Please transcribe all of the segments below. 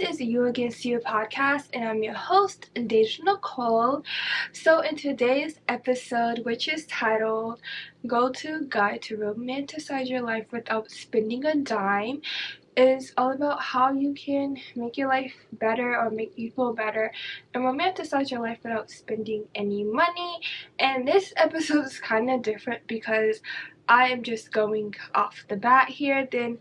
is You Against You podcast, and I'm your host, Deja Nicole. So, in today's episode, which is titled Go To Guide to Romanticize Your Life Without Spending a Dime, is all about how you can make your life better or make you feel better and romanticize your life without spending any money. And this episode is kind of different because I am just going off the bat here, then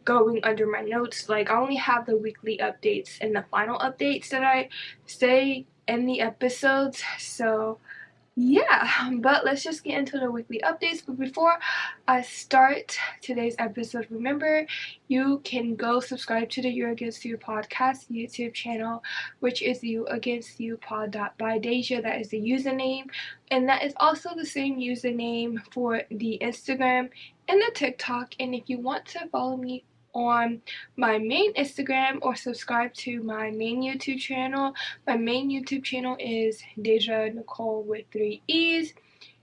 going under my notes. Like, I only have the weekly updates and the final updates that I say in the episodes. So yeah, but let's just get into the weekly updates. But before I start today's episode, remember you can go subscribe to the You Against You podcast YouTube channel, which is You Against You by Deja. That is the username, and that is also the same username for the Instagram and the TikTok. And if you want to follow me on my main Instagram or subscribe to my main YouTube channel. My main YouTube channel is Deja Nicole with 3 E's.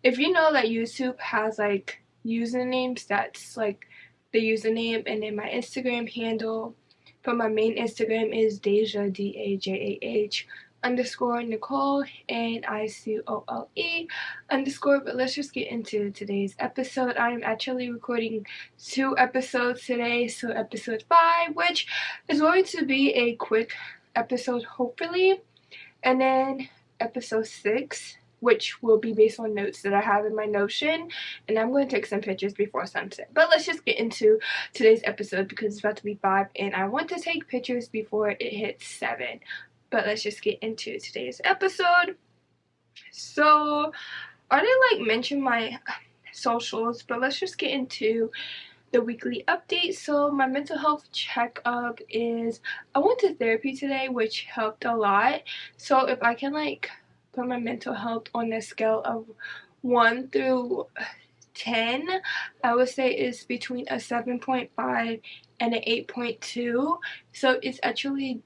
If you know that YouTube has like usernames, that's like the username, and then my Instagram handle for my main Instagram is Deja DAJAH _ Nicole NICOLE_ But let's just get into today's episode. I am actually recording 2 episodes today. So episode 5, which is going to be a quick episode hopefully, and then episode 6, which will be based on notes that I have in my Notion, and I'm going to take some pictures before sunset. But let's just get into today's episode because it's about to be 5 and I want to take pictures before it hits 7. But let's just get into today's episode. So I didn't like mention my socials, but let's just get into the weekly update. So my mental health checkup is, I went to therapy today, which helped a lot. So if I can like put my mental health on a scale of 1 through 10, I would say it's between a 7.5 and an 8.2. So it's actually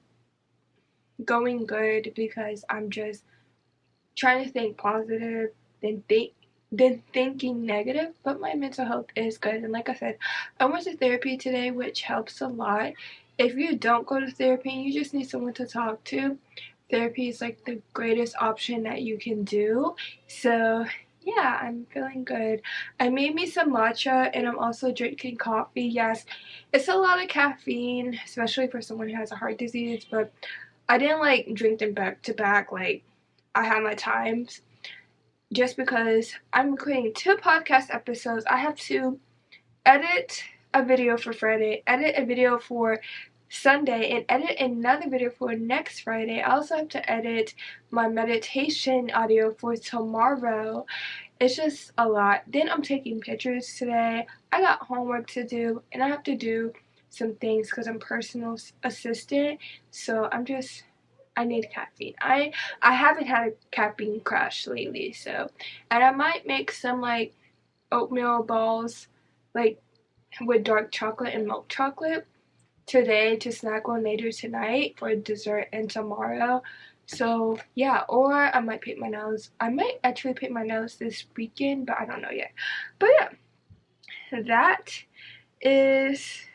going good because I'm just trying to think positive than thinking negative, but my mental health is good. And like I said, I went to therapy today, which helps a lot. If you don't go to therapy and you just need someone to talk to, therapy is like the greatest option that you can do. So yeah, I'm feeling good. I made me some matcha and I'm also drinking coffee. Yes, it's a lot of caffeine, especially for someone who has a heart disease, but I didn't like drink them back to back. Like, I had my times just because I'm recording 2 podcast episodes. I have to edit a video for Friday, edit a video for Sunday, and edit another video for next Friday. I also have to edit my meditation audio for tomorrow. It's just a lot. Then I'm taking pictures today. I got homework to do, and I have to do some things because I'm personal assistant. So I need caffeine. I haven't had a caffeine crash lately, so, and I might make some like oatmeal balls like with dark chocolate and milk chocolate today to snack on later tonight for dessert and tomorrow. So yeah, or I might paint my nails. I might actually paint my nails this weekend, but I don't know yet. But yeah, that is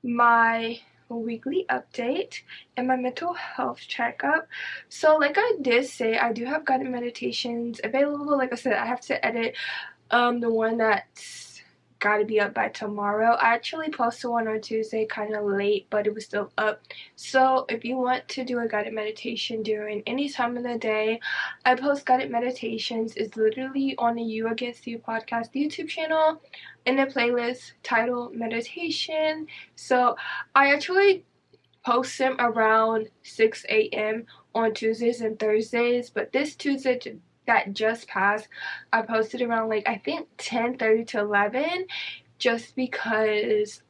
my weekly update and my mental health checkup. So like I did say, I do have guided meditations available. Like I said, I have to edit the one that's gotta be up by tomorrow. I actually posted one on Tuesday kind of late, but it was still up. So if you want to do a guided meditation during any time of the day, I post guided meditations. It's literally on the You Against You podcast YouTube channel in the playlist titled Meditation. So I actually post them around 6 a.m. on Tuesdays and Thursdays, but this Tuesday that just passed, I posted around like I think 10:30 to 11, just because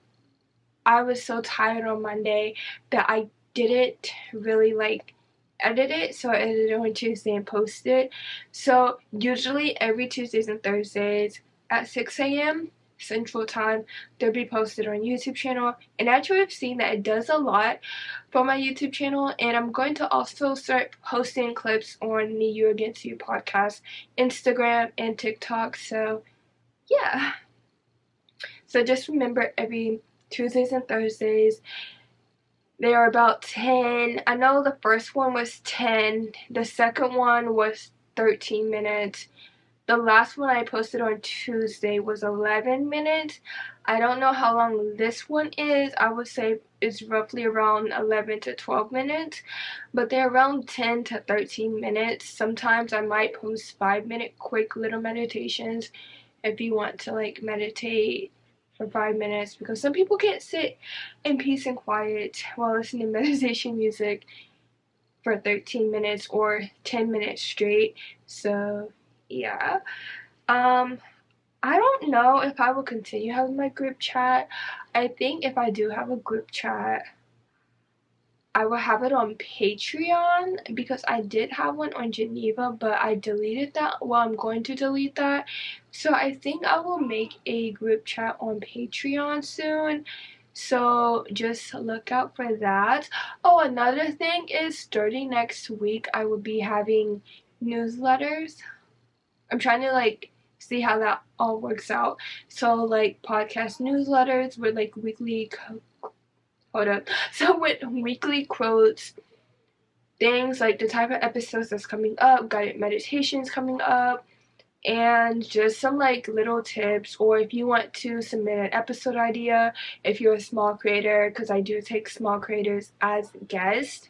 I was so tired on Monday that I didn't really like edit it, so I edited it on Tuesday and posted it. So usually every Tuesdays and Thursdays at 6 a.m. Central Time, they'll be posted on YouTube channel, and actually I've seen that it does a lot for my YouTube channel. And I'm going to also start posting clips on the You Against You podcast Instagram and TikTok. So yeah, so just remember, every Tuesdays and Thursdays They are about 10. I know the first one was 10. The second one was 13 minutes. The last one I posted on Tuesday was 11 minutes. I don't know how long this one is. I would say it's roughly around 11 to 12 minutes. But they're around 10 to 13 minutes. Sometimes I might post 5-minute quick little meditations if you want to like meditate for 5 minutes, because some people can't sit in peace and quiet while listening to meditation music for 13 minutes or 10 minutes straight. So yeah, I don't know if I will continue having my group chat. I think if I do have a group chat, I will have it on Patreon, because I did have one on Geneva, but I deleted that. Well, I'm going to delete that. So I think I will make a group chat on Patreon soon. So just look out for that. Oh, another thing is starting next week, I will be having newsletters. I'm trying to like see how that all works out. So like podcast newsletters with like weekly hold up. So with weekly quotes, things like the type of episodes that's coming up, guided meditations coming up, and just some like little tips. Or if you want to submit an episode idea, if you're a small creator, because I do take small creators as guests,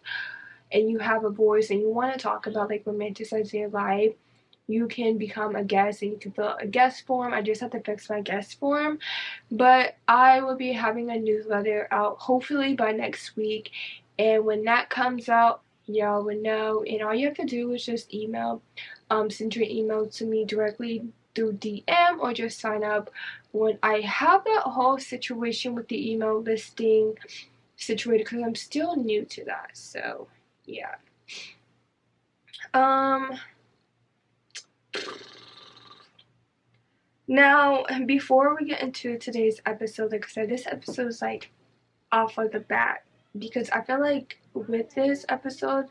and you have a voice and you want to talk about like romanticizing your life, you can become a guest and you can fill out a guest form. I just have to fix my guest form. But I will be having a newsletter out hopefully by next week. And when that comes out, y'all will know. And all you have to do is just send your email to me directly through DM, or just sign up when I have that whole situation with the email listing situated, because I'm still new to that. So yeah. Now, before we get into today's episode, like I said, this episode is like off of the bat, because I feel like with this episode,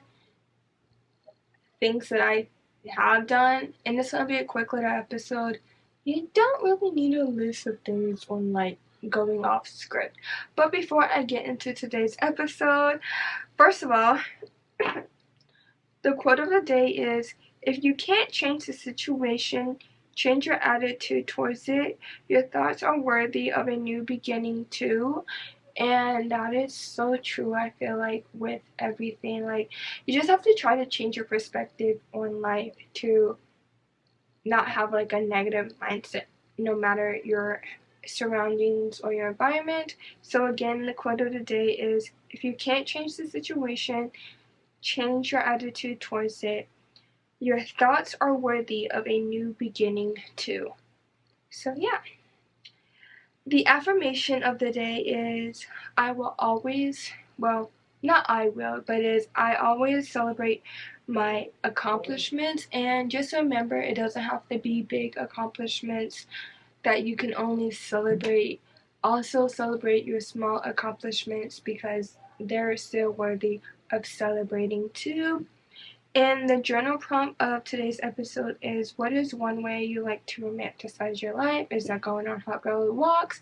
things that I have done, and it's gonna be a quick little episode, you don't really need a list of things on like going off script. But before I get into today's episode, first of all, the quote of the day is, if you can't change the situation, change your attitude towards it. Your thoughts are worthy of a new beginning too. And that is so true, I feel like, with everything. Like, you just have to try to change your perspective on life to not have like a negative mindset, no matter your surroundings or your environment. So again, the quote of the day is, if you can't change the situation, change your attitude towards it. Your thoughts are worthy of a new beginning too. So yeah. The affirmation of the day is, I will always, well, not I will, but is, I always celebrate my accomplishments. And just remember, it doesn't have to be big accomplishments that you can only celebrate. Also celebrate your small accomplishments, because they're still worthy of celebrating too. And the journal prompt of today's episode is, what is one way you like to romanticize your life? Is that going on hot girl walks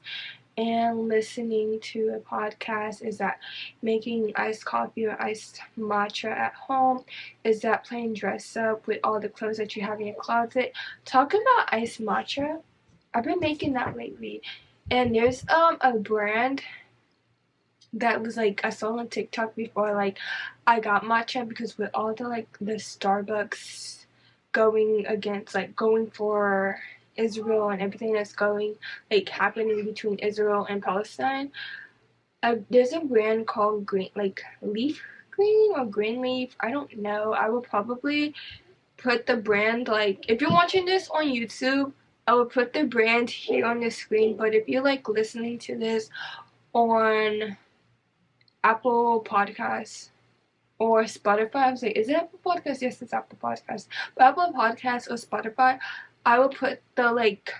and listening to a podcast? Is that making iced coffee or iced matcha at home? Is that playing dress up with all the clothes that you have in your closet? Talking about iced matcha, I've been making that lately. And there's a brand that was like, I saw on TikTok before, like, I got matcha, because with all the like the Starbucks going against, like, going for Israel and everything that's going like happening between Israel and Palestine, there's a brand called Green, like Leaf Green or Green Leaf, I don't know. I will probably put the brand, like, if you're watching this on YouTube, I will put the brand here on the screen. But if you're like listening to this on Apple Podcasts or Spotify, I was like, is it Apple Podcasts? Yes, it's Apple Podcasts. But Apple Podcasts or Spotify, I will put the like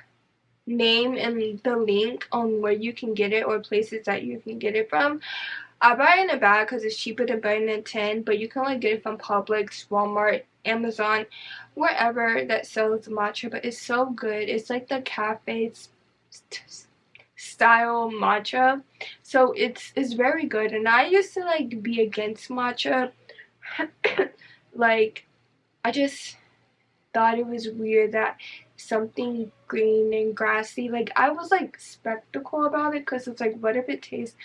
name and the link on where you can get it, or places that you can get it from. I buy it in a bag because it's cheaper than buying it in a tin, but you can like get it from Publix, Walmart, Amazon, wherever that sells matcha. But it's so good. It's like the cafe style matcha. So it's very good. And I used to like be against matcha. Like, I just thought it was weird that something green and grassy, like I was like skeptical about it because it's like, what if it tastes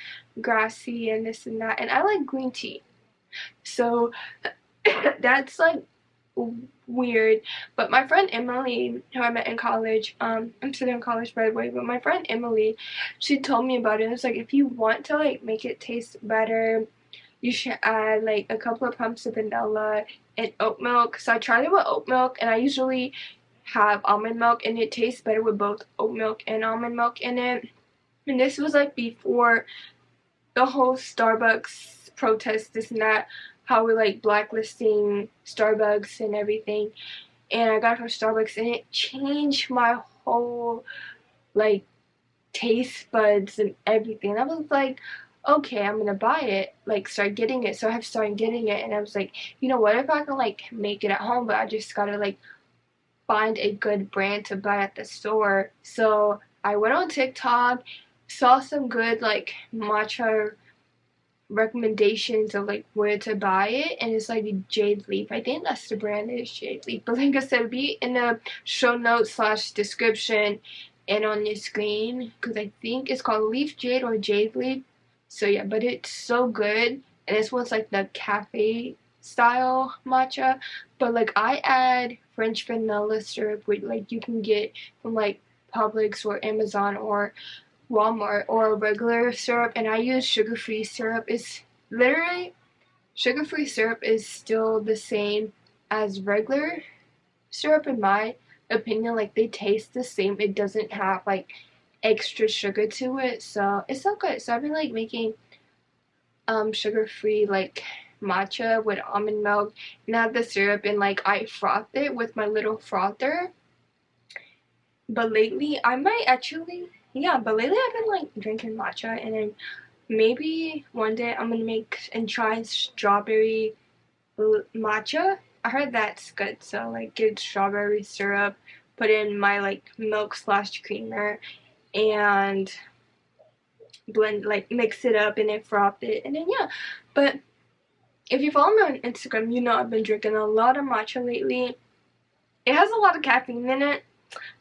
grassy and this and that, and I like green tea. So that's like weird. But my friend Emily, who I met in college, I'm still in college by the way, but my friend Emily, she told me about it. It's like, if you want to like make it taste better, you should add like a couple of pumps of vanilla and oat milk. So I tried it with oat milk, and I usually have almond milk, and it tastes better with both oat milk and almond milk in it. And this was like before the whole Starbucks protest, this and that, how we're like blacklisting Starbucks and everything. And I got it from Starbucks, and it changed my whole like taste buds and everything. I was like, okay, I'm gonna buy it, like start getting it. So I have started getting it, and I was like, you know what, if I can like make it at home, but I just gotta like find a good brand to buy at the store. So I went on TikTok, saw some good like matcha recommendations of like where to buy it, and it's like Jade Leaf. I think that's the brand, is Jade Leaf. But like I said, be in the show notes / description and on your screen, because I think it's called Leaf Jade or Jade Leaf. So yeah, but it's so good, and this one's like the cafe style matcha. But like I add French vanilla syrup, which like you can get from like Publix or Amazon or Walmart, or regular syrup, and I use sugar-free syrup. It's literally, sugar-free syrup is still the same as regular syrup in my opinion. Like, they taste the same. It doesn't have like extra sugar to it, so it's so good. So I've been like making sugar-free like matcha with almond milk, and add the syrup, and like I froth it with my little frother. But lately, I might actually, yeah, but lately I've been like drinking matcha, and then maybe one day I'm gonna make and try strawberry matcha. I heard that's good, so like get strawberry syrup, put in my like milk / creamer, and blend, like mix it up, and then froth it, and then yeah. But if you follow me on Instagram, you know I've been drinking a lot of matcha lately. It has a lot of caffeine in it,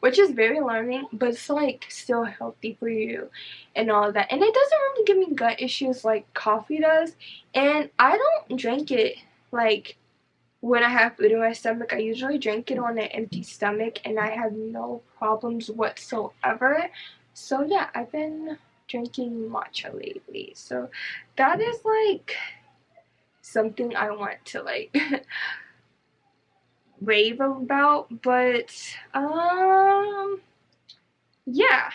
which is very alarming, but it's like still healthy for you and all that. And it doesn't really give me gut issues like coffee does. And I don't drink it like when I have food in my stomach. I usually drink it on an empty stomach, and I have no problems whatsoever. So yeah, I've been drinking matcha lately. So that is like something I want to like rave about. But yeah,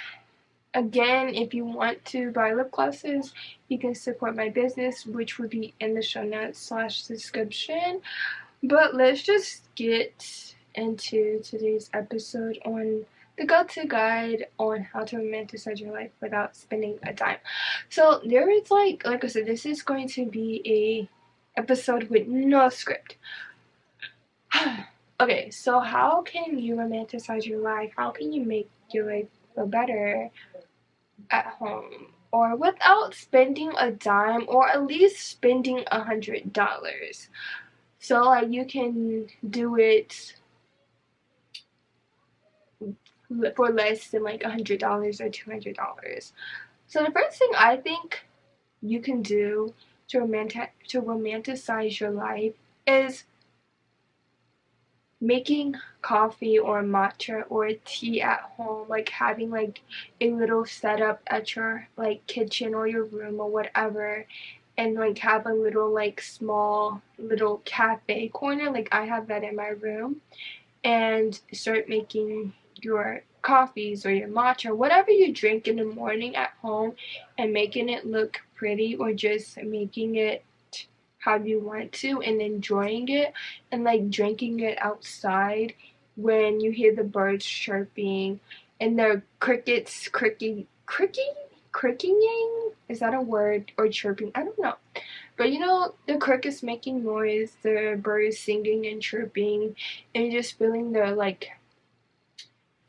again, if you want to buy lip glosses, you can support my business, which would be in the show notes / description. But let's just get into today's episode on the go-to guide on how to romanticize your life without spending a dime. So there is like I said, this is going to be a episode with no script. Okay, so how can you romanticize your life? How can you make your life feel better at home, or without spending a dime, or at least spending $100? So like you can do it for less than like $100 or $200. So the first thing I think you can do to romanticize your life is making coffee or matcha or tea at home, like having like a little setup at your like kitchen or your room or whatever, and like have a little like small little cafe corner, like I have that in my room, and start making your coffees or your matcha, whatever you drink in the morning at home, and making it look pretty, or just making it how you want to, and enjoying it, and like drinking it outside when you hear the birds chirping and the crickets cricking, is that a word, or chirping, I don't know, but you know, the crickets making noise, the birds singing and chirping, and just feeling the like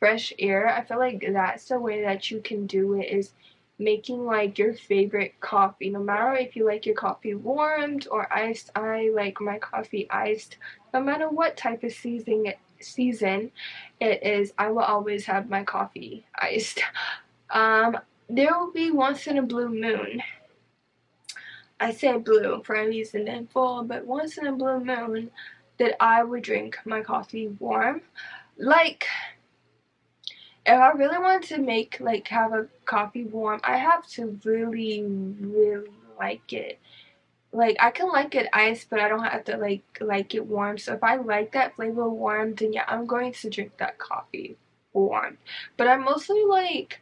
fresh air. I feel like that's the way that you can do it, is making like your favorite coffee. No matter if you like your coffee warmed or iced, I like my coffee iced. No matter what type of season it is, I will always have my coffee iced. Um, there will be once in a blue moon. I say blue for a reason and full, but once in a blue moon that I would drink my coffee warm. Like, if I really want to make, like, have a coffee warm, I have to really, really like it. Like, I can like it iced, but I don't have to, like it warm. So if I like that flavor warm, then yeah, I'm going to drink that coffee warm. But I mostly like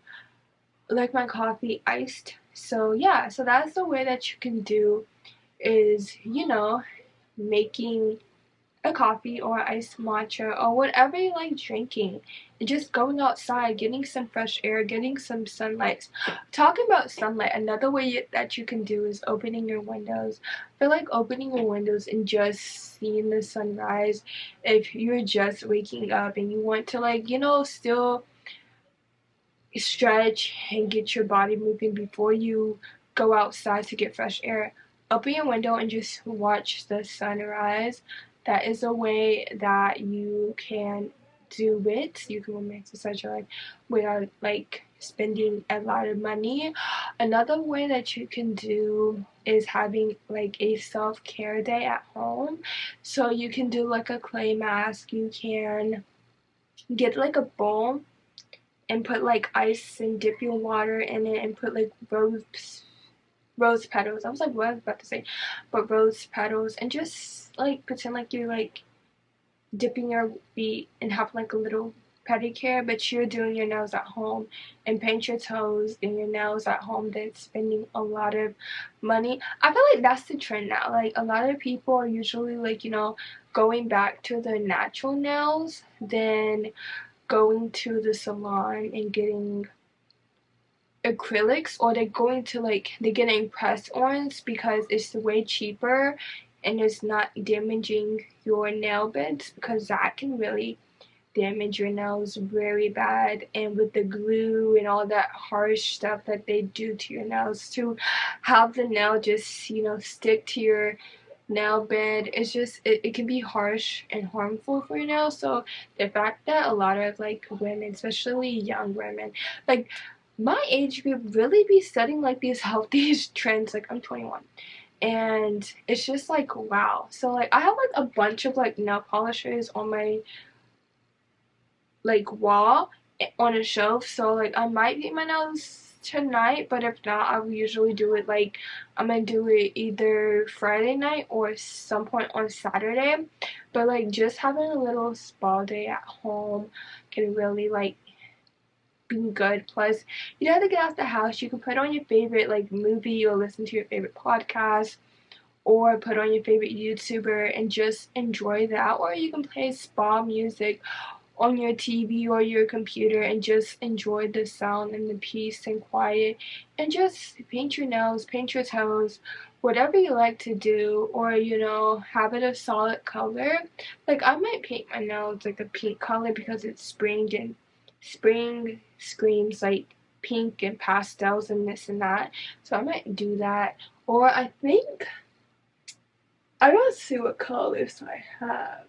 my coffee iced. So yeah, so that's the way that you can do, is, making a coffee or iced matcha or whatever you like drinking, and just going outside, getting some fresh air, getting some sunlight. Talking about sunlight, another way that you can do is opening your windows. I feel like opening your windows and just seeing the sunrise, if you're just waking up and you want to, like, still stretch and get your body moving before you go outside to get fresh air. Open your window and just watch the sunrise. That is a way that you can do it. You can romanticize your life without like spending a lot of money. Another way that you can do is having like a self-care day at home. So you can do like a clay mask. You can get like a bowl and put like ice and dip your water in it and put like rose petals. I was like, what I was about to say, but rose petals, and just like pretend like you're like dipping your feet and have like a little pedicure, but you're doing your nails at home, and paint your toes and your nails at home. That's spending a lot of money. I feel like that's the trend now. Like, a lot of people are usually like, going back to their natural nails than going to the salon and getting acrylics, or they're going to like, they're getting pressed ons because it's way cheaper and it's not damaging your nail beds, because that can really damage your nails very bad. And with the glue and all that harsh stuff that they do to your nails, to have the nail just stick to your nail bed, it's just it can be harsh and harmful for your nails. So the fact that a lot of like women, especially young women, like my age group, really be studying like these healthy trends. Like, I'm 21, and it's just like, wow. So like, I have like a bunch of like nail polishers on my like wall on a shelf. So like, I might paint my nails tonight, but if not, I will usually do it like, I'm gonna do it either Friday night or some point on Saturday. But like, just having a little spa day at home can really like be good. Plus, you don't have to get out the house. You can put on your favorite like movie or listen to your favorite podcast, or put on your favorite YouTuber and just enjoy that. Or you can play spa music on your TV or your computer and just enjoy the sound and the peace and quiet, and just paint your nails, paint your toes, whatever you like to do. Or have it a solid color. Like, I might paint my nails like a pink color because it's spring, and spring screams like pink and pastels and this and that, so I might do that. Or I think I gotta see what colors I have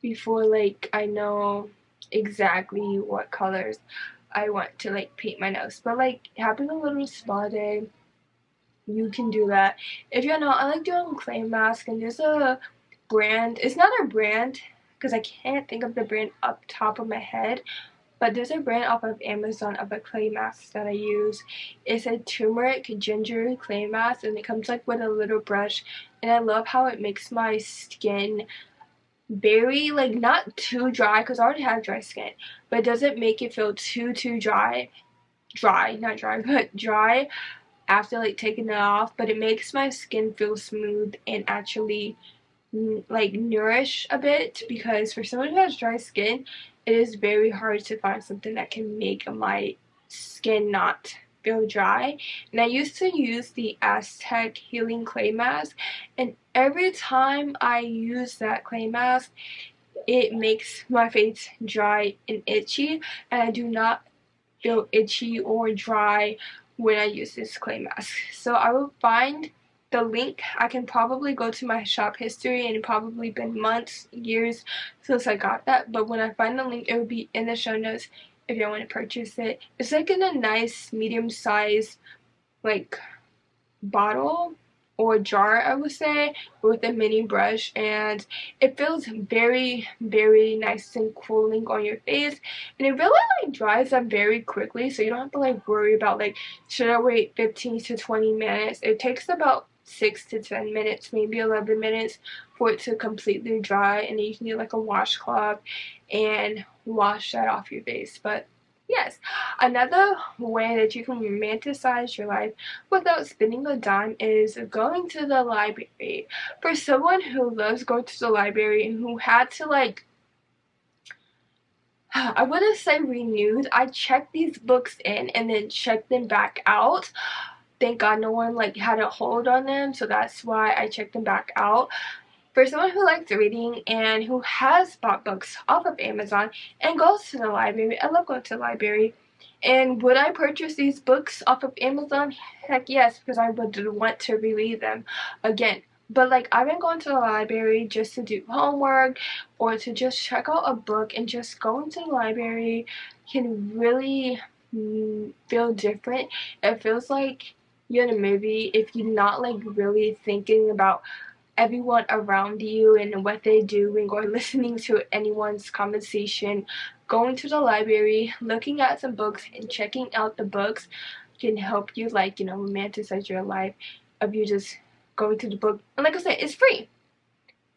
before like I know exactly what colors I want to like paint my nails. But like, having a little spa day, you can do that. If you're not, I like doing clay mask, and there's a brand. It's not a brand because I can't think of the brand up top of my head, but there's a brand off of Amazon of a clay mask that I use. It's a turmeric ginger clay mask, and it comes like with a little brush, and I love how it makes my skin very like, not too dry, because I already have dry skin, but it doesn't make it feel too dry, not dry, but dry after like taking it off. But it makes my skin feel smooth and actually like nourish a bit, because for someone who has dry skin, it is very hard to find something that can make my skin not feel dry. And I used to use the Aztec Healing Clay Mask, and every time I use that clay mask, it makes my face dry and itchy, and I do not feel itchy or dry when I use this clay mask. So I will find the link. I can probably go to my shop history, and it probably been months, years since I got that, but when I find the link, it will be in the show notes if you want to purchase it. It's like in a nice medium size like bottle or jar, I would say, with a mini brush, and it feels very, very nice and cooling on your face, and it really like dries up very quickly, so you don't have to like worry about like, should I wait 15 to 20 minutes. It takes about 6 to 10 minutes, maybe 11 minutes for it to completely dry, and then you can get like a washcloth and wash that off your face. But yes, another way that you can romanticize your life without spending a dime is going to the library. For someone who loves going to the library and who had to like, I wouldn't say renewed, I checked these books in and then checked them back out. Thank God no one like had a hold on them, so that's why I checked them back out. For someone who likes reading and who has bought books off of Amazon and goes to the library, I love going to the library. And would I purchase these books off of Amazon? Heck yes, because I would want to reread them again. But like, I've been going to the library just to do homework or to just check out a book, and just going to the library can really feel different. It feels like you're in a movie if you're not like really thinking about everyone around you and what they do, and or listening to anyone's conversation. Going to the library, looking at some books and checking out the books can help you like, romanticize your life of you just going to the book. And like I said, it's free.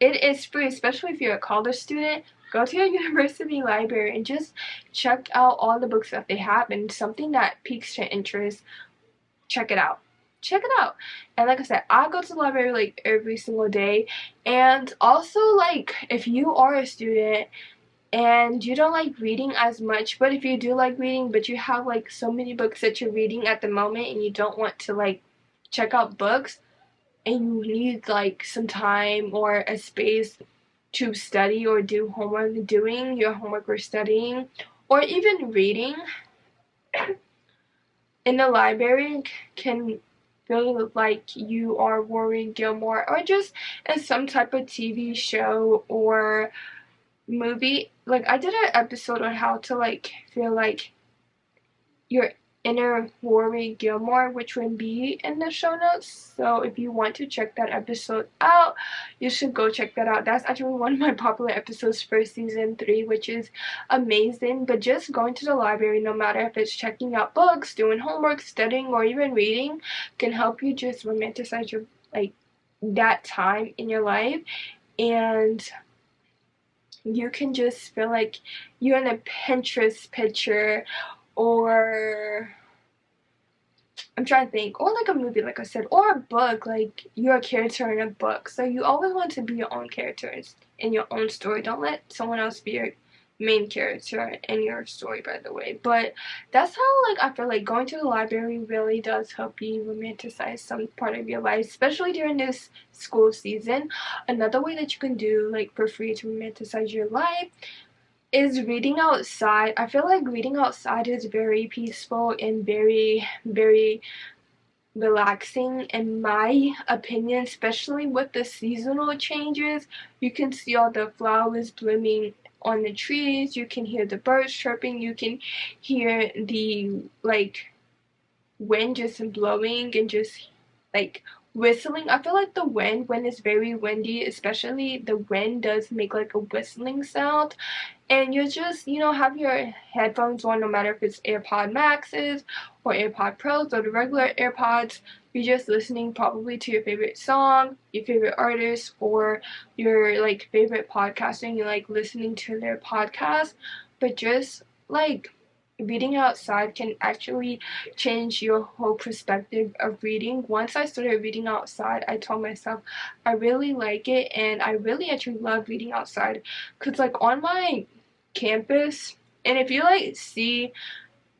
It is free, especially if you're a college student. Go to your university library and just check out all the books that they have, and something that piques your interest, check it out. Check it out. And like I said, I go to the library like every single day. And also, like, if you are a student and you don't like reading as much, but if you do like reading, but you have like so many books that you're reading at the moment and you don't want to like check out books, and you need like some time or a space to study or do homework, doing your homework or studying, or even reading in the library can feel like you are Warren Gilmore, or just in some type of TV show or movie. Like, I did an episode on how to like feel like you're inner Rory Gilmore, which would be in the show notes. So if you want to check that episode out, you should go check that out. That's actually one of my popular episodes for season 3, which is amazing. But just going to the library, no matter if it's checking out books, doing homework, studying, or even reading, can help you just romanticize your like that time in your life, and you can just feel like you're in a Pinterest picture, or I'm trying to think, or like a movie, like I said, or a book, like you're a character in a book. So you always want to be your own characters in your own story. Don't let someone else be your main character in your story, by the way. But that's how like I feel like going to the library really does help you romanticize some part of your life, especially during this school season. Another way that you can do like for free to romanticize your life is reading outside. I feel like reading outside is very peaceful and very, very relaxing in my opinion, especially with the seasonal changes. You can see all the flowers blooming on the trees, you can hear the birds chirping, you can hear the like wind just blowing and just like whistling. I feel like the wind, when it's very windy, especially, the wind does make like a whistling sound. And you just, have your headphones on, no matter if it's AirPod Maxes or AirPod Pros or the regular AirPods. You're just listening probably to your favorite song, your favorite artist, or your like favorite podcaster, and you're like listening to their podcast. But just like reading outside can actually change your whole perspective of reading. Once I started reading outside, I told myself I really like it, and I really actually love reading outside. Because like on my campus, and if you like see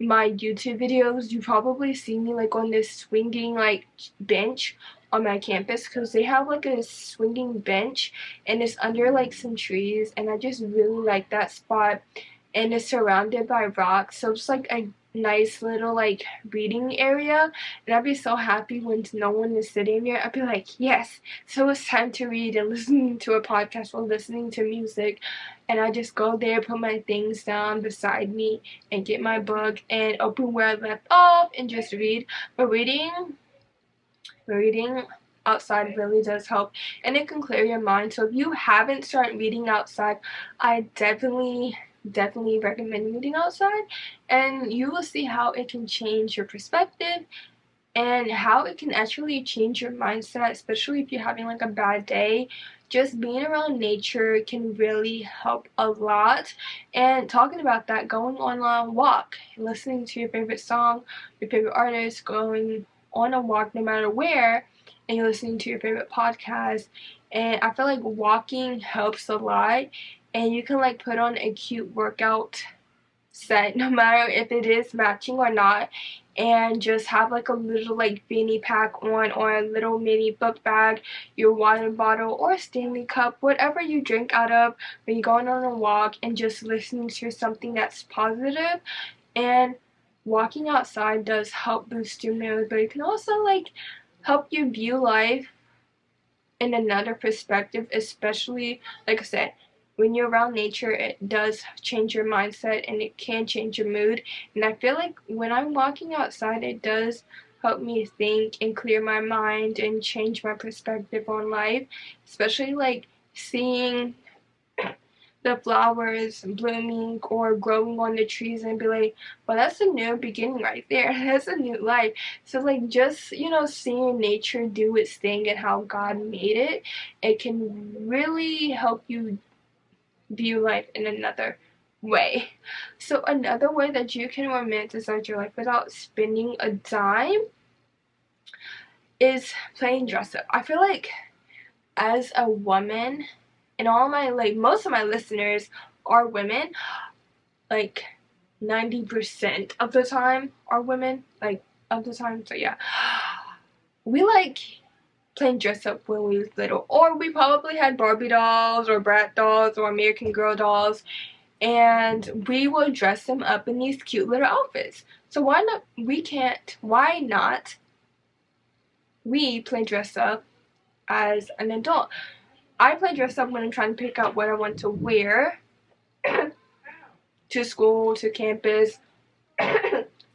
my YouTube videos, you probably see me like on this swinging like bench on my campus because they have like a swinging bench and it's under like some trees, and I just really like that spot, and it's surrounded by rocks, so it's like a nice little like reading area, and I'd be so happy when no one is sitting there. I'd be like, yes, so it's time to read and listening to a podcast or listening to music, and I just go there, put my things down beside me and get my book and open where I left off and just read. But reading outside really does help, and it can clear your mind. So if you haven't started reading outside, I definitely recommend reading outside, and you will see how it can change your perspective and how it can actually change your mindset, especially if you're having like a bad day. Just being around nature can really help a lot. And talking about that, going on a walk, listening to your favorite song, your favorite artist, going on a walk no matter where, and you're listening to your favorite podcast. And I feel like walking helps a lot, and you can like put on a cute workout set no matter if it is matching or not, and just have like a little like fanny pack on, or a little mini book bag, your water bottle or Stanley cup, whatever you drink out of when you're going on a walk, and just listening to something that's positive. And walking outside does help boost your mood, but it can also like help you view life in another perspective, especially like I said, when you're around nature, it does change your mindset and it can change your mood. And I feel like when I'm walking outside, it does help me think and clear my mind and change my perspective on life, especially like seeing the flowers blooming or growing on the trees and be like, well, that's a new beginning right there. That's a new life. So like just, seeing nature do its thing and how God made it, it can really help you view life in another way. So another way that you can romanticize your life without spending a dime is playing dress up. I feel like as a woman, and most of my listeners are women, like 90% of the time are women, so yeah. We like playing dress up when we was little, or we probably had Barbie dolls or Brat dolls or American Girl dolls, and we would dress them up in these cute little outfits. So why not we play dress up as an adult? I play dress up when I'm trying to pick out what I want to wear to school, to campus,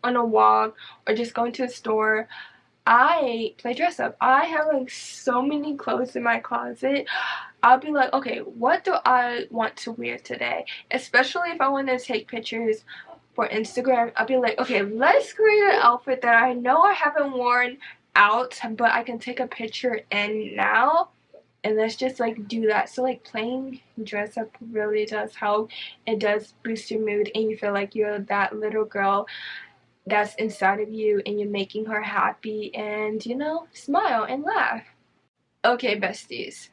on a walk, or just going to a store. I play dress up. I have like so many clothes in my closet. I'll be like, okay, what do I want to wear today? Especially if I want to take pictures for Instagram. I'll be like, okay, let's create an outfit that I know I haven't worn out, but I can take a picture in now. And let's just like do that. So like playing dress up really does help. It does boost your mood, and you feel like you're that little girl that's inside of you, and you're making her happy, and smile and laugh. Okay, besties,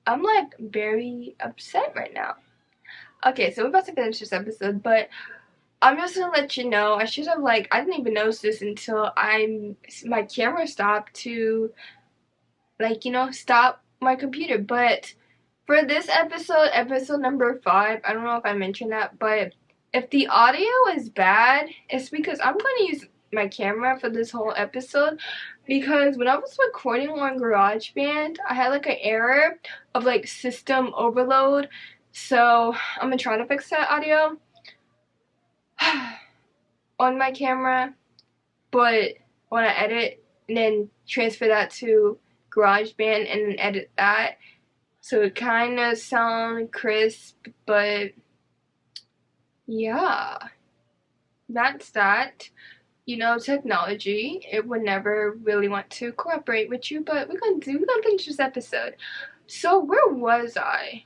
I'm like very upset right now. Okay, so we're about to finish this episode, but I'm just gonna let you know, I didn't even notice this until my camera stopped to stop my computer. But for this episode number 5, I don't know if I mentioned that, but if the audio is bad, it's because I'm going to use my camera for this whole episode, because when I was recording on GarageBand, I had like an error of like system overload. So I'm going to try to fix that audio on my camera, but when I edit and then transfer that to GarageBand and then edit that, so it kind of sound crisp. But yeah, that's that. Technology, it would never really want to cooperate with you, but we're gonna finish this episode. So where was I?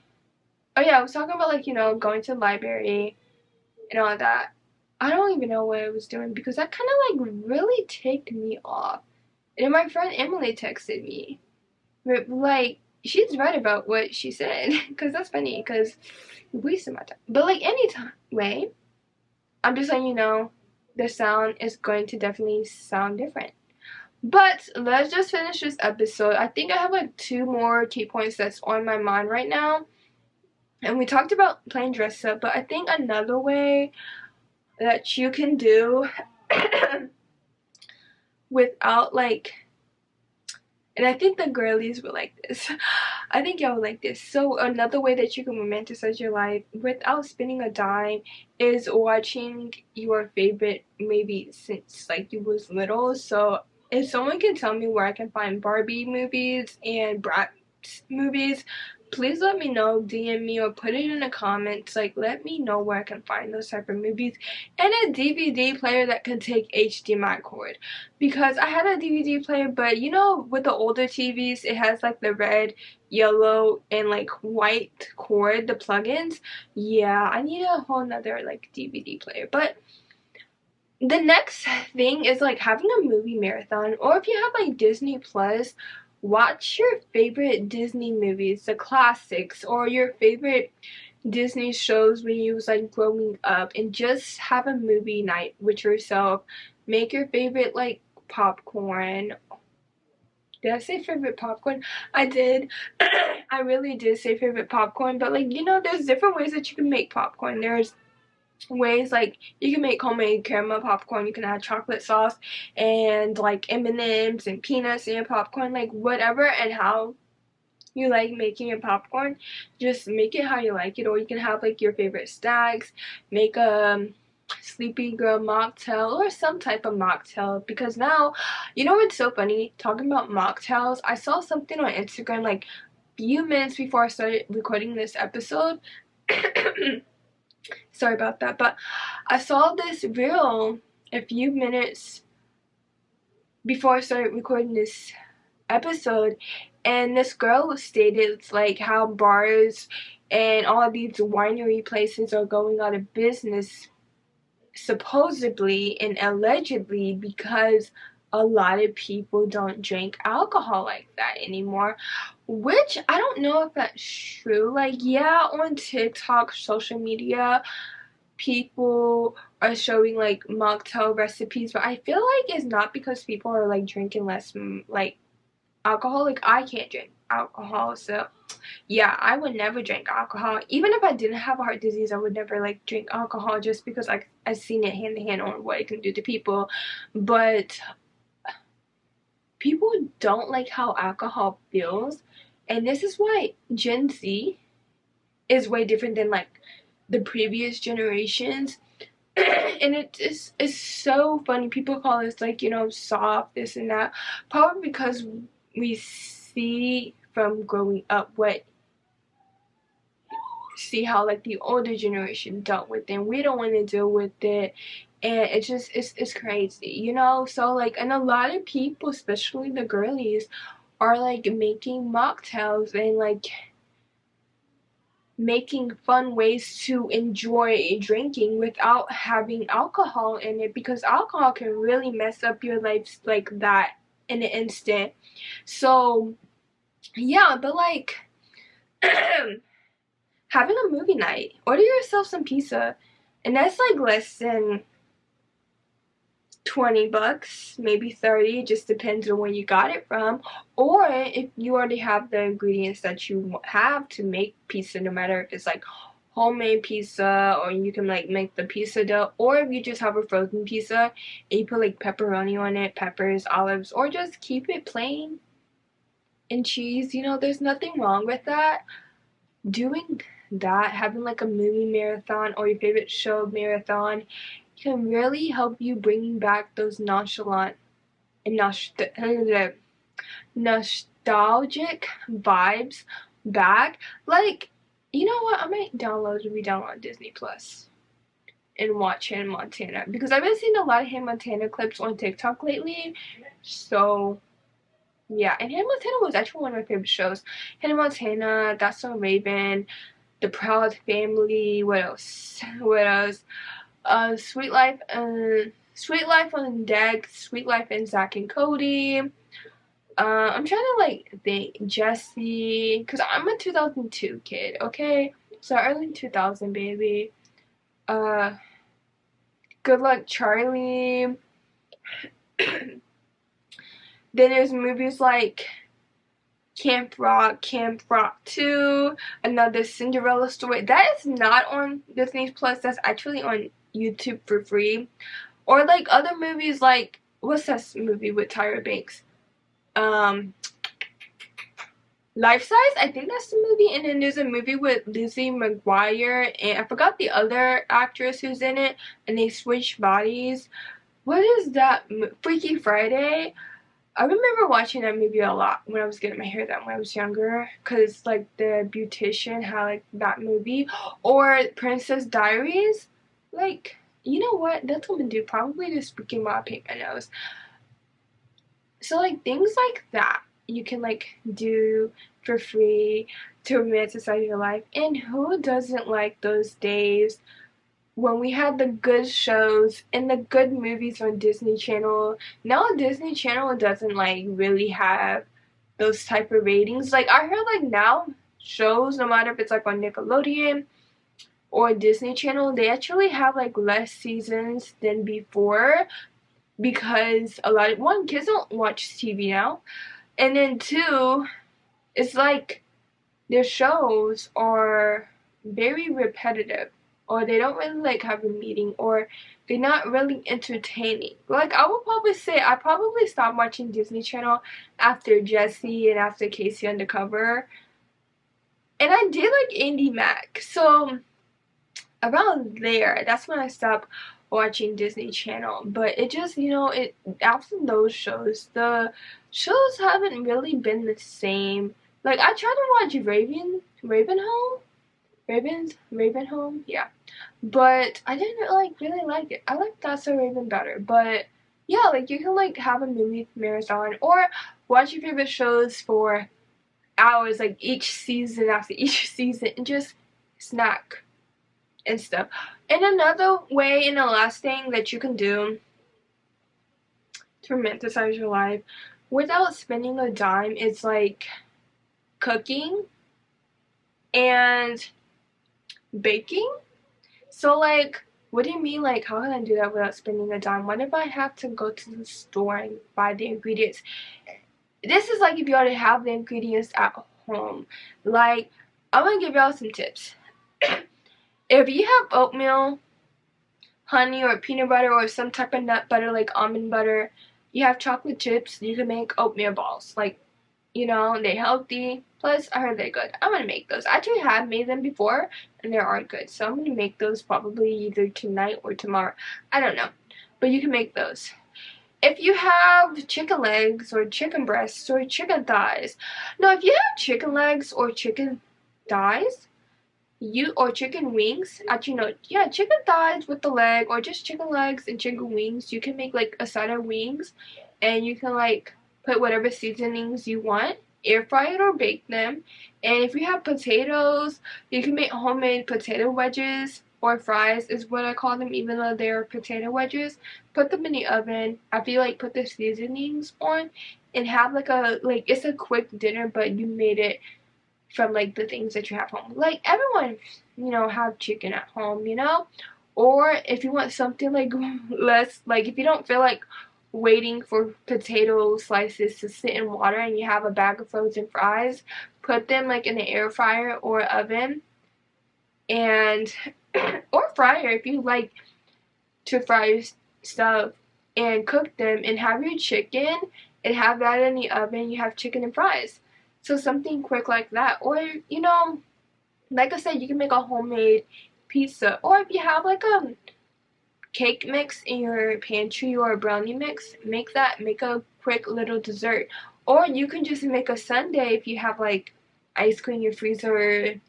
Oh yeah, I was talking about going to the library and all that. I don't even know what I was doing, because that kind of like really ticked me off. And then my friend Emily texted me, but like, she's right about what she said, because that's funny, because we wasted my time. But like, anyway, I'm just letting you know, the sound is going to definitely sound different. But let's just finish this episode. I think I have like 2 more key points that's on my mind right now. And we talked about playing dress up, but I think another way that you can do without like, and I think the girlies would like this. I think y'all would like this. So another way that you can romanticize your life without spending a dime is watching your favorite movie since like you was little. So if someone can tell me where I can find Barbie movies and Bratz movies, please let me know, DM me or put it in the comments. Like, let me know where I can find those type of movies and a DVD player that can take HDMI cord, because I had a DVD player, but you know, with the older TVs, it has like the red, yellow, and like white cord, the plugins. Yeah, I need a whole nother like DVD player. But the next thing is like having a movie marathon, or if you have like Disney Plus, watch your favorite Disney movies, the classics, or your favorite Disney shows when you was like growing up, and just have a movie night with yourself. Make your favorite like popcorn. Did I say favorite popcorn? I did. I really did say favorite popcorn, but like, you know, there's different ways that you can make popcorn. There's ways like you can make homemade caramel popcorn, you can add chocolate sauce and like M&Ms and peanuts in your popcorn, like whatever and how you like making your popcorn, just make it how you like it. Or you can have like your favorite snacks, make a sleepy girl mocktail or some type of mocktail, because now, you know what's so funny, talking about mocktails, I saw something on Instagram like few minutes before I started recording this episode. Sorry about that, but I saw this reel a few minutes before I started recording this episode, and this girl stated it's like how bars and all these winery places are going out of business, supposedly and allegedly, because a lot of people don't drink alcohol like that anymore, which I don't know if that's true. Like, yeah, on TikTok, social media, people are showing like mocktail recipes, but I feel like it's not because people are like drinking less like alcohol. Like, I can't drink alcohol, so yeah, I would never drink alcohol. Even if I didn't have a heart disease, I would never like drink alcohol, just because I've seen it hand to hand on what it can do to people. But people don't like how alcohol feels, and this is why Gen Z is way different than like the previous generations. And it's so funny. People call us like, you know, soft, this and that. Probably because we see from growing up see how like the older generation dealt with it, and we don't want to deal with it, and it's just it's crazy, you know. So like, and a lot of people, especially the girlies, are like making mocktails and like making fun ways to enjoy drinking without having alcohol in it, because alcohol can really mess up your life like that in an instant. So yeah, but like having a movie night, order yourself some pizza, and that's like less than $20, maybe 30, just depends on where you got it from. Or if you already have the ingredients that you have to make pizza, no matter if it's like homemade pizza, or you can like make the pizza dough, or if you just have a frozen pizza and you put like pepperoni on it, peppers, olives, or just keep it plain and cheese, you know, there's nothing wrong with that. Doing that, having like a movie marathon or your favorite show marathon, can really help you bring back those nonchalant and nostalgic vibes back. Like, you know what? I might re-download Disney Plus and watch Hannah Montana, because I've been seeing a lot of Hannah Montana clips on TikTok lately. So yeah, and Hannah Montana was actually one of my favorite shows. Hannah Montana, That's So Raven, The Proud Family. What else? What else? Sweet Life on Deck, Sweet Life and Zach and Cody. I'm trying to like think, Jessie, because I'm a 2002 kid, okay? So early 2000, baby. Uh, Good Luck Charlie. Then there's movies like Camp Rock 2, another Cinderella story. That is not on Disney Plus. That's actually on YouTube for free. Or like other movies like, what's that movie with Tyra Banks? Life Size, I think that's the movie. And then there's a movie with Lizzie McGuire, and I forgot the other actress who's in it, and they switch bodies. What is that? Freaky Friday. I remember watching that movie a lot when I was getting my hair done when I was younger, because like the beautician had like that movie. Or Princess Diaries. Like, you know what? That's what I'm gonna do. Probably just freaking while I paint my nose. So like things like that you can like do for free to romanticize your life. And who doesn't like those days when we had the good shows and the good movies on Disney Channel? Now Disney Channel doesn't like really have those type of ratings. Like I heard like now shows, no matter if it's like on Nickelodeon or Disney Channel, they actually have like less seasons than before, because a lot of, one, kids don't watch TV now, and then two, it's like their shows are very repetitive, or they don't really like have a meaning, or they're not really entertaining. Like I would probably say I probably stopped watching Disney Channel after Jessie and after Casey Undercover, and I did like Andy Mac, so around there, that's when I stopped watching Disney Channel. But it just, it, after those shows, the shows haven't really been the same. Like I tried to watch Ravenhome, yeah, but I didn't like really like it. I like That's So Raven better, but yeah, like you can like have a movie marathon or watch your favorite shows for hours, like each season after each season, and just snack and stuff. And another way, and the last thing that you can do to romanticize your life without spending a dime is like cooking and baking. So like, what do you mean, like how can I do that without spending a dime? What if I have to go to the store and buy the ingredients? This is like if you already have the ingredients at home. Like, I'm gonna give y'all some tips. If you have oatmeal, honey, or peanut butter, or some type of nut butter like almond butter, you have chocolate chips, you can make oatmeal balls. Like, they're healthy. Plus, I heard they're good. I'm gonna make those. I actually have made them before, and they are good. So I'm gonna make those probably either tonight or tomorrow. I don't know. But you can make those. If you have chicken legs, or chicken breasts, or chicken thighs. No, if you have chicken legs or chicken thighs, or chicken wings, actually no, yeah, chicken thighs with the leg, or just chicken legs and chicken wings, you can make like a side of wings, and you can like put whatever seasonings you want, air fry it or bake them. And if you have potatoes, you can make homemade potato wedges, or fries is what I call them, even though they're potato wedges. Put them in the oven after you like put the seasonings on, and have like it's a quick dinner, but you made it from like the things that you have home. Like everyone, have chicken at home, Or if you want something like less, like if you don't feel like waiting for potato slices to sit in water, and you have a bag of frozen fries, put them like in the air fryer or oven, and or fryer if you like to fry stuff, and cook them, and have your chicken and have that in the oven. You have chicken and fries. So something quick like that. Or, like I said, you can make a homemade pizza. Or if you have like a cake mix in your pantry, or a brownie mix, make a quick little dessert. Or you can just make a sundae if you have like ice cream in your freezer,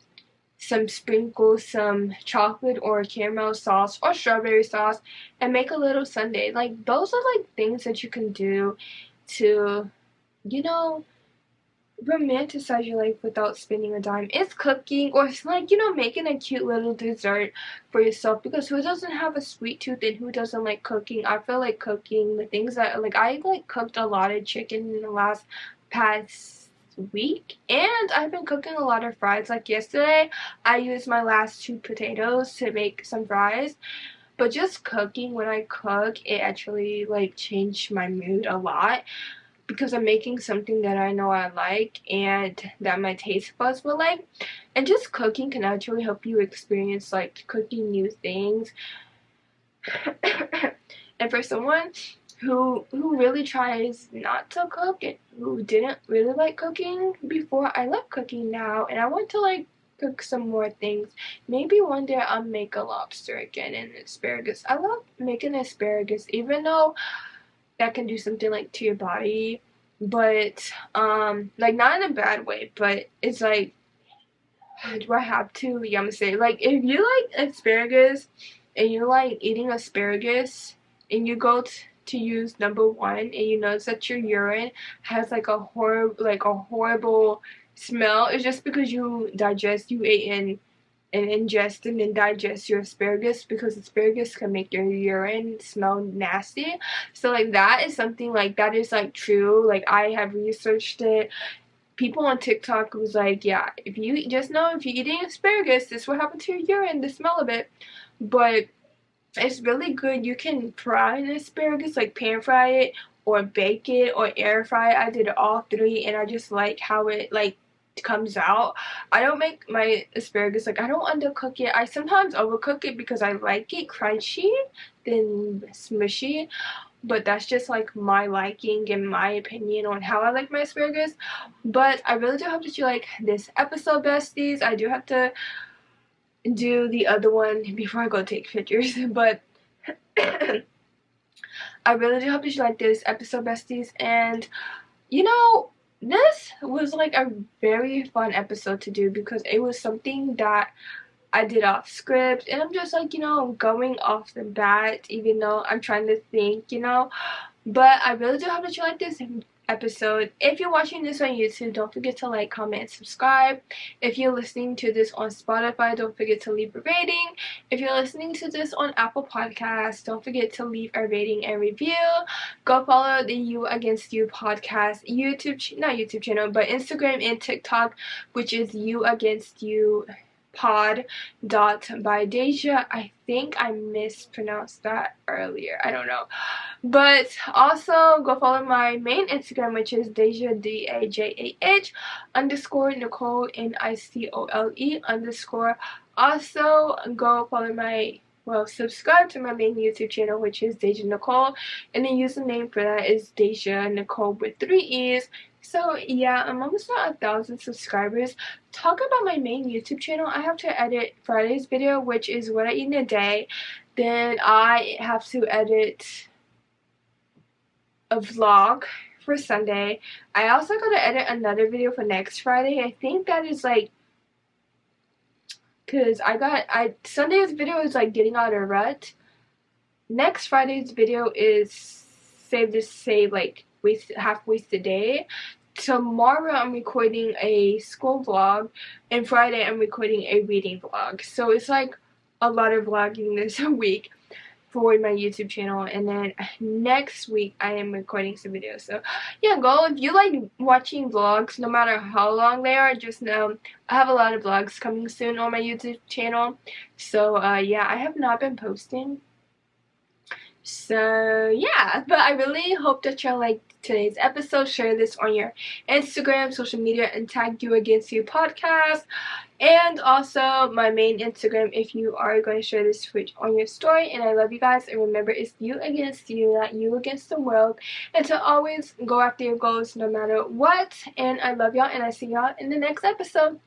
some sprinkles, some chocolate or caramel sauce or strawberry sauce, and make a little sundae. Like those are like things that you can do to, romanticize your life without spending a dime. It's cooking, or it's like, making a cute little dessert for yourself, because who doesn't have a sweet tooth, and who doesn't like cooking? I feel like cooking, the things that, like, I like cooked a lot of chicken in the past week, and I've been cooking a lot of fries. Like yesterday, I used my last 2 potatoes to make some fries. But just cooking, when I cook, it actually like changed my mood a lot. because I'm making something that I know I like and that my taste buds will like. And just cooking can actually help you experience like cooking new things. And for someone who really tries not to cook and who didn't really like cooking before, I love cooking now and I want to like cook some more things. Maybe one day I'll make a lobster again and asparagus. I love making asparagus, even though that can do something like to your body, but like not in a bad way, but it's like, do I have to? Yeah, I'm gonna say, like, if you like asparagus and you like eating asparagus and you go to use number one and you notice that your urine has like a horrible smell, it's just because you ate and ingest and then digest your asparagus, because asparagus can make your urine smell nasty. So like that is something like that is like true. Like I have researched it. People on TikTok was like, yeah, if you just know if you're eating asparagus, this will happen to your urine, the smell of it. But it's really good. You can fry an asparagus, like pan fry it or bake it or air fry it. I did all three and I just like how it like comes out. I don't make my asparagus, like I don't undercook it. I sometimes overcook it because I like it crunchy than smushy, but that's just like my liking and my opinion on how I like my asparagus. But I really do hope that you like this episode, besties. I do have to do the other one before I go take pictures, but I really do hope that you like this episode, besties. And you know, this was like a very fun episode to do because it was something that I did off script, and I'm just like, going off the bat, even though I'm trying to think, but I really do hope that you like this episode. If you're watching this on YouTube, don't forget to like, comment, and subscribe. If you're listening to this on Spotify, don't forget to leave a rating. If you're listening to this on Apple Podcasts, don't forget to leave a rating and review. Go follow the You Against You podcast not YouTube channel, but Instagram and TikTok, which is You Against You pod by Deja. I think I mispronounced that earlier. I don't know. But also go follow my main Instagram, which is Deja DAJAH _ Nicole NICOLE _ Also go follow subscribe to my main YouTube channel, which is Deja Nicole, and the username for that is Deja Nicole with 3 E's. So yeah, I'm almost at 1,000 subscribers. Talk about my main YouTube channel. I have to edit Friday's video, which is what I eat in a day. Then I have to edit a vlog for Sunday. I also gotta edit another video for next Friday. I think that is like, cause Sunday's video is like getting out of a rut. Next Friday's video is like half wasted day. Tomorrow I'm recording a school vlog, and Friday I'm recording a reading vlog. So it's like a lot of vlogging this week for my YouTube channel, and then next week I am recording some videos. So yeah, if you like watching vlogs, no matter how long they are, just know I have a lot of vlogs coming soon on my YouTube channel. So yeah, I have not been posting. So yeah, but I really hope that y'all like today's episode. Share this on your Instagram, social media, and tag You Against You podcast. And also my main Instagram if you are going to share this on your story. And I love you guys. And remember, it's you against you, not you against the world. And to always go after your goals no matter what. And I love y'all, and I see y'all in the next episode.